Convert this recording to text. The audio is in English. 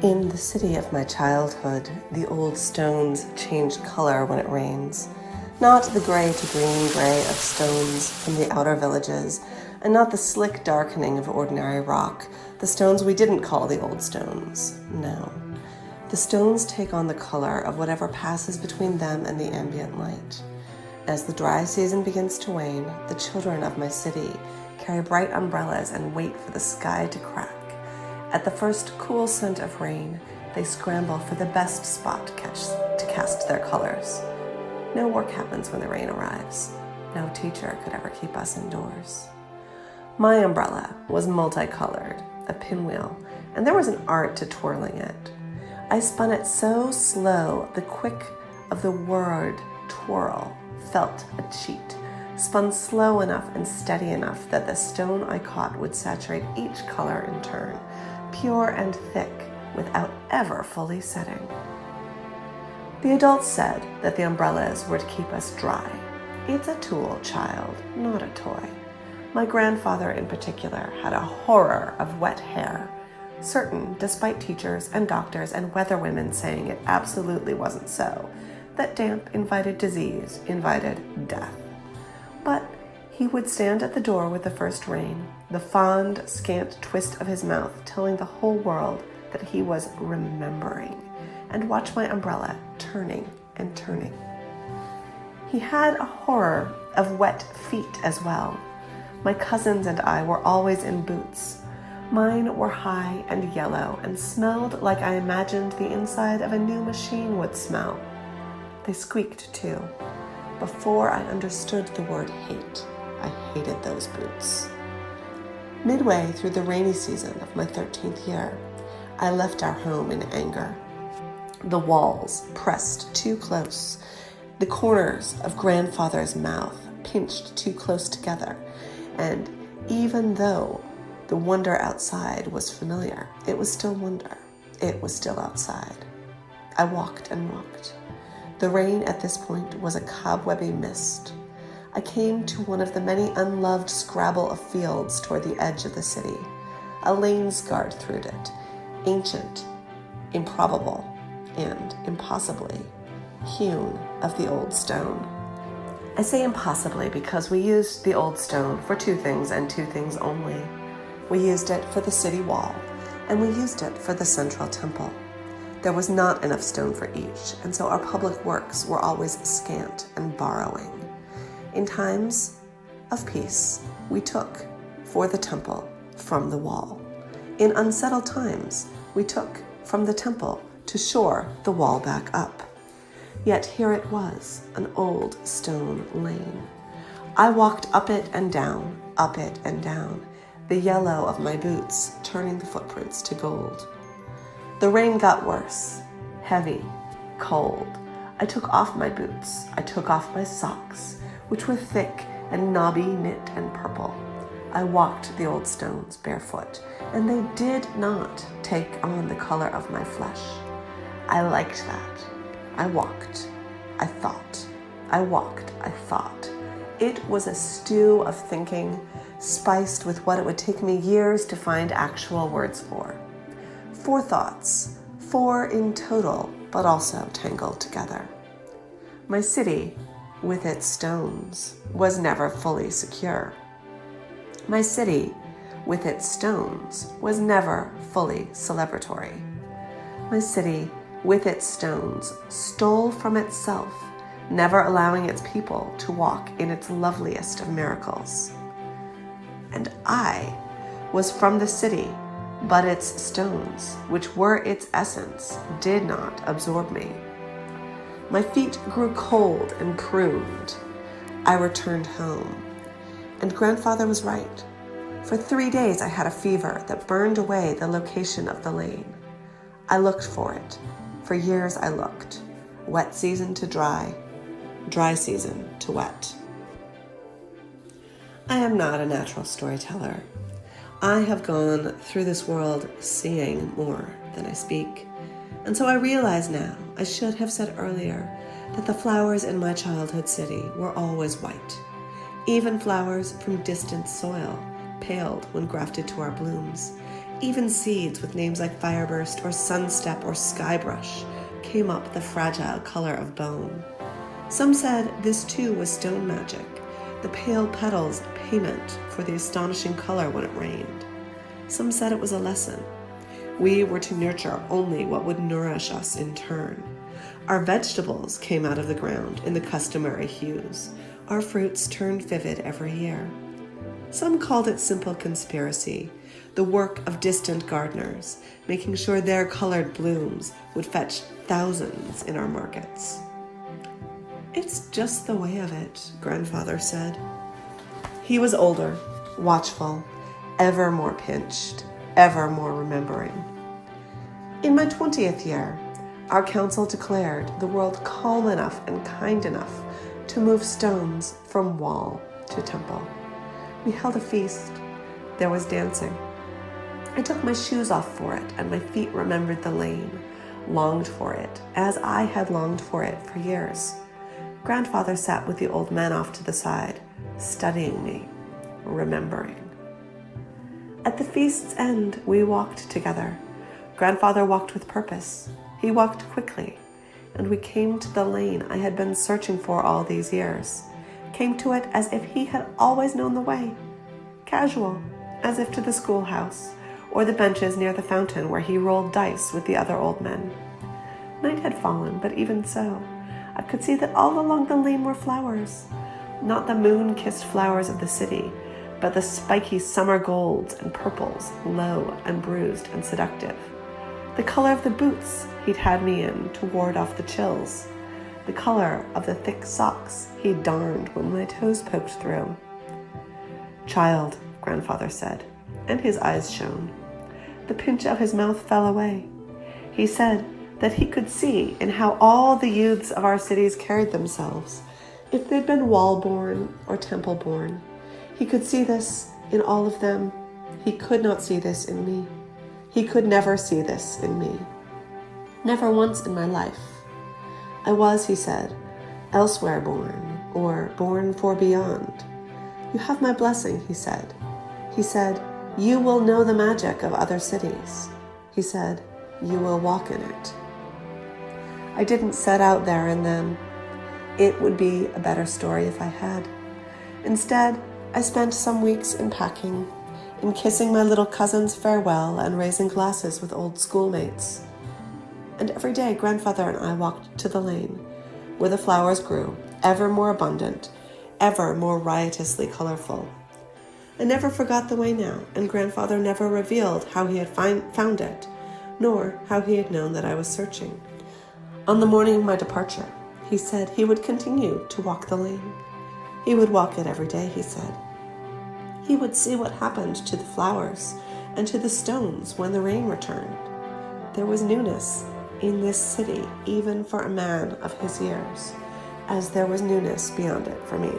In the city of my childhood, the old stones change color when it rains. Not the gray to green gray of stones from the outer villages, and not the slick darkening of ordinary rock, the stones we didn't call the old stones. No. The stones take on the color of whatever passes between them and the ambient light. As the dry season begins to wane, the children of my city carry bright umbrellas and wait for the sky to crack. At the first cool scent of rain, they scramble for the best spot to cast their colors. No work happens when the rain arrives. No teacher could ever keep us indoors. My umbrella was multicolored, a pinwheel, and there was an art to twirling it. I spun it so slow, the quick of the word twirl felt a cheat, spun slow enough and steady enough that the stone I caught would saturate each color in turn, pure and thick, without ever fully setting. The adults said that the umbrellas were to keep us dry. It's a tool, child, not a toy. My grandfather in particular had a horror of wet hair, certain, despite teachers and doctors and weatherwomen saying it absolutely wasn't so, that damp invited disease, invited death. But he would stand at the door with the first rain, the fond, scant twist of his mouth telling the whole world that he was remembering, and watch my umbrella turning and turning. He had a horror of wet feet as well. My cousins and I were always in boots. Mine were high and yellow and smelled like I imagined the inside of a new machine would smell. They squeaked too. Before I understood the word hate, I hated those boots. Midway through the rainy season of my 13th year, I left our home in anger. The walls pressed too close, the corners of grandfather's mouth pinched too close together, and even though the wonder outside was familiar, it was still wonder. It was still outside. I walked and walked. The rain at this point was a cobwebby mist. I came to one of the many unloved scrabble of fields toward the edge of the city. A lane scarred through it, ancient, improbable, and impossibly hewn of the old stone. I say impossibly because we used the old stone for two things and two things only. We used it for the city wall, and we used it for the central temple. There was not enough stone for each, and so our public works were always scant and borrowing. In times of peace, we took for the temple from the wall. In unsettled times, we took from the temple to shore the wall back up. Yet here it was, an old stone lane. I walked up it and down, the yellow of my boots turning the footprints to gold. The rain got worse, heavy, cold. I took off my boots. I took off my socks, which were thick and knobby, knit and purple. I walked the old stones barefoot, and they did not take on the color of my flesh. I liked that. I walked. I thought. I walked. I thought. It was a stew of thinking, spiced with what it would take me years to find actual words for. 4 thoughts, 4 in total, but also tangled together. My city, with its stones, was never fully secure. My city, with its stones, was never fully celebratory. My city, with its stones, stole from itself, never allowing its people to walk in its loveliest of miracles. And I was from the city, but its stones, which were its essence, did not absorb me. My feet grew cold and pruned. I returned home. And grandfather was right. For 3 days I had a fever that burned away the location of the lane. I looked for it. For years I looked. Wet season to dry season to wet. I am not a natural storyteller. I have gone through this world seeing more than I speak. And so I realize now, I should have said earlier, that the flowers in my childhood city were always white. Even flowers from distant soil paled when grafted to our blooms. Even seeds with names like Fireburst or Sunstep or Skybrush came up the fragile color of bone. Some said this too was stone magic, the pale petals payment for the astonishing color when it rained. Some said it was a lesson. We were to nurture only what would nourish us in turn. Our vegetables came out of the ground in the customary hues. Our fruits turned vivid every year. Some called it simple conspiracy, the work of distant gardeners, making sure their colored blooms would fetch thousands in our markets. It's just the way of it, Grandfather said. He was older, watchful, ever more pinched, ever more remembering. In my 20th year, our council declared the world calm enough and kind enough to move stones from wall to temple. We held a feast. There was dancing. I took my shoes off for it, and my feet remembered the lane, longed for it, as I had longed for it for years. Grandfather sat with the old man off to the side, studying me, remembering. At the feast's end, we walked together. Grandfather walked with purpose. He walked quickly, and we came to the lane I had been searching for all these years. Came to it as if he had always known the way. Casual, as if to the schoolhouse, or the benches near the fountain where he rolled dice with the other old men. Night had fallen, but even so, I could see that all along the lane were flowers. Not the moon-kissed flowers of the city, but the spiky summer golds and purples, low and bruised and seductive. The color of the boots he'd had me in to ward off the chills. The color of the thick socks he'd darned when my toes poked through. "Child," Grandfather said, and his eyes shone. The pinch of his mouth fell away. He said that he could see in how all the youths of our cities carried themselves, if they'd been wall-born or temple-born. He could see this in all of them. He could not see this in me. He could never see this in me. Never once in my life. I was, he said, elsewhere born, or born for beyond. You have my blessing, he said. He said, you will know the magic of other cities. He said, you will walk in it. I didn't set out there and then. It would be a better story if I had. Instead, I spent some weeks in packing, in kissing my little cousins farewell and raising glasses with old schoolmates. And every day Grandfather and I walked to the lane, where the flowers grew, ever more abundant, ever more riotously colorful. I never forgot the way now, and Grandfather never revealed how he had found it, nor how he had known that I was searching. On the morning of my departure, he said he would continue to walk the lane. He would walk it every day, he said. He would see what happened to the flowers and to the stones when the rain returned. There was newness in this city, even for a man of his years, as there was newness beyond it for me.